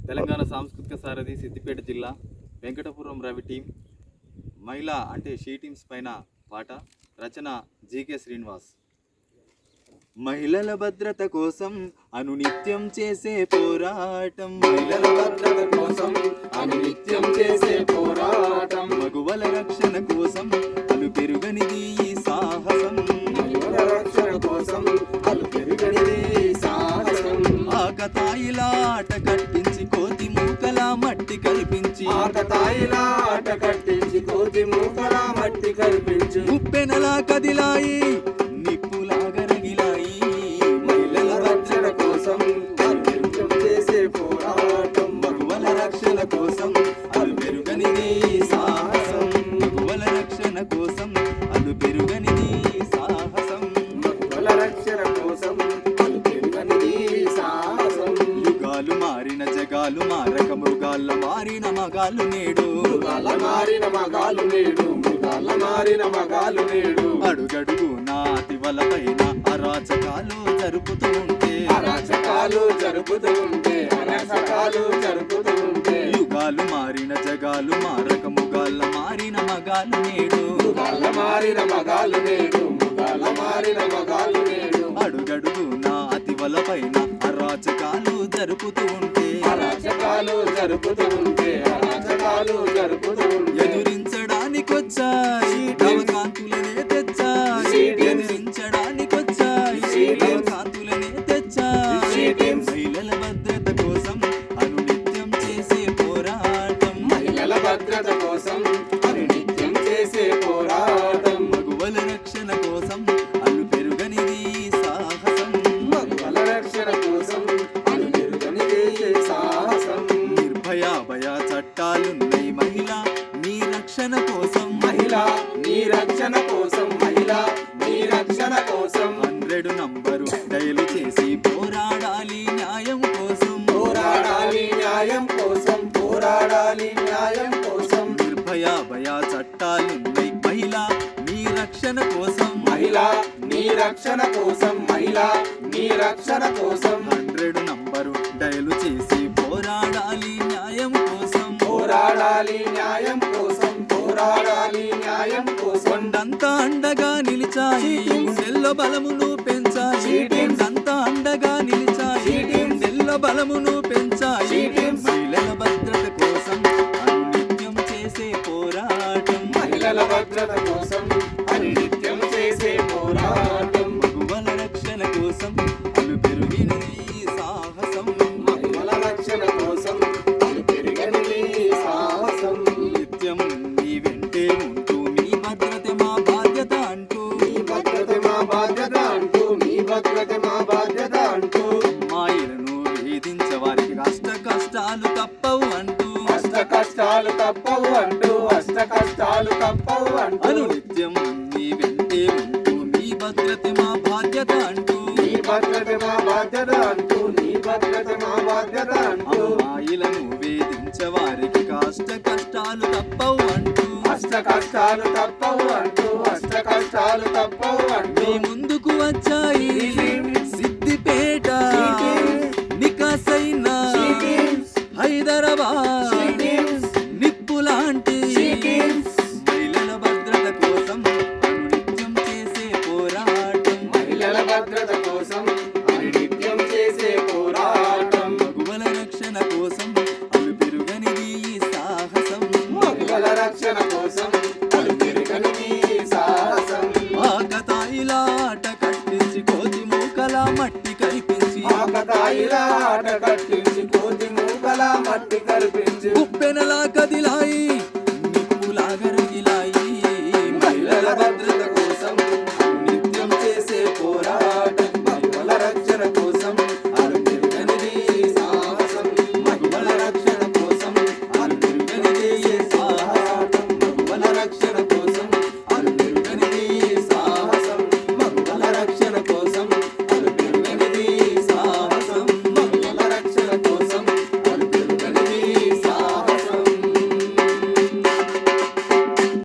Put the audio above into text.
తెలంగాణ సాంస్కృతిక సారథి సిద్దిపేట జిల్లా వెంకటపురం రవి టీం మహిళా అంటే షీ టీమ్స్ పైన పాట రచన జీకే శ్రీనివాస్. మహిళల భద్రత కోసం అనునిత్యం చేసే పోరాటం, మహిళల భద్రత కోసం అనునిత్యం చేసే పోరాటం, మగువల రక్షణ కోసం అలు పెరుగనిది ఈ సాహసం, మగువల రక్షణ కోసం అలు పెరుగనిది ఈ సాహసం. ఆకతాయిలా ఆట కట్టించి కోతి మూకల మట్టి కల్పించి, ఆకతాయిలా ఆట కట్టించి కోతి మూకల మట్టి కల్పించి, ఉప్పెనలా కదిలాయి నిప్పులాగా రగిలాయి. మహిళల రక్షణ కోసం అనునిత్యం చేసే పోరాటం, మగువల రక్షణ కోసం అలు పెరుగనిది సాహసం, మగువల రక్షణ కోసం అలు పెరుగనిది సాహసం, మగువల రక్షణ కోసం అలు పెరుగనిది సాహసం. యుగాలు మారిన జగాలు మారక మృగాల మారిన మగాలు నేడు, మృగాల మారిన మగాలు నేడు, మృగాల మారిన మగాలు నేడు. అడుగడుగు నాతి వలపైన అరాచకాలు జరుపుతూ ఉంటే, అరాచకాలు జరుపుతూ ఉంటే, అరాచకాలు జరుపుతూ ఉంటే. యుగాలు మారిన జగాలు మారక మృగాల మారిన మగాలు నేడు, మృగాల మారిన మగాలు నేడు, మృగాల మారిన మగాలు నేడు. అడుగడుగు నాతి వలపైన అరాచకాలు జరుపుతూ ఉంటే, అరాచకాలు జరుపుతూ ఉంటే, అరాచకాలు జరుపుతూ ఉంటే. ఎదురించడానికొచ్చాయి నవకాంతులనే తెచ్చాయి, ఎదురించడానికొచ్చాయి నవకాంతులనే తెచ్చాయి. మహిళల భద్రత కోసం అనునిత్యం చేసే పోరాటం, మహిళల భద్రత కోసం అనునిత్యం చేసే పోరాటం, మగువల రక్షణ కోసం అలు పెరుగనిది సాహసం, మగువల రక్షణ కోసం అను పెరుగనిది సాహసం. నిర్భయ భయ చట్టాలున్నాయి మహిళ నీ రక్షణ కోసం, మహిళ నీ రక్షణ కోసం, మహిళ నీ రక్షణ కోసం. 100 నంబరు డయలు చేసి పోరాడాలి న్యాయం కోసం, పోరాడాలి న్యాయం కోసం, పోరాడాలి న్యాయం కోసం. నిర్భయ భయ చట్టాలున్నాయి మహిళ నీ రక్షణ కోసం, మహిళ నీ రక్షణ కోసం, మహిళ నీ రక్షణ కోసం. 100 నంబరు డయలు చేసి పోరాడాలి న్యాయం కోసం, పోరాడాలి న్యాయం కోసం, పోరాడాలి న్యాయం కోసం. కొండంతా అండగా నిలిచాయి గుండెల్లో బలమును పెంచాయి, కొండంతా అండగా నిలిచాయి గుండెల్లో బలమును పెంచాయి. మహిళల భద్రత కోసం అనునిత్యం చేసే పోరాటం, మహిళల భద్రత కోసం అనునిత్యం చేసే పోరాటం, మగువల రక్షణ కోసం అలు పెరుగినది సాహసం, మహిళల రక్షణ కోసం అను పెరుగనిది సాహసం. నిత్యం నీ వెంటే ఉంటూ మీ భద్రత మా బాధ్యత అంటూ, నీ భద్రత మా బాధ్యత అంటూ, నీ భద్రత మా బాధ్యత అంటూ. అమ్మాయిలను వేధించే వారికి కష్టాలు తప్పవు అంటూ, అష్ట కష్టాలు తప్పవు అంటూ, అష్ట కష్టాలు తప్పవు అంటూ. అనునిత్యం నీ వెంటే ఉంటూ మీ భద్రత మా బాధ్యత అంటూ, నీ భద్రత మా బాధ్యత అంటూ, నీ భద్రత మా బాధ్యత అంటూ. అమ్మాయిలను వేధించే వారికి కష్టాలు తప్పవు అంటూ, అష్ట కష్టాలు తప్పవు అంటూ, అష్ట కష్టాలు తప్పవు అంటూ. మీ ముందుకు వచ్చాయి సిద్దిపేట నికాసైన హైదరాబాద్ నిప్పులాంటి మహిళల భద్రత కోసం అనునిత్యం చేసే పోరాటం, మహిళల భద్రత కోసం అనునిత్యం చేసే పోరాటం, మగువల రక్షణ కోసం అలు పెరుగనిది సాహసం, మగువల రక్షణ కోసం అలు పెరుగనిది సాహసం. ఆకతాయిలా ఆట కట్టించి కోతి మూకల మట్టి కల్పించి, ఆకతాయిలా ఆట కట్టించి కోతి మూకల మట్టి కల్పించి, ఉప్పెనలా కదిలాయి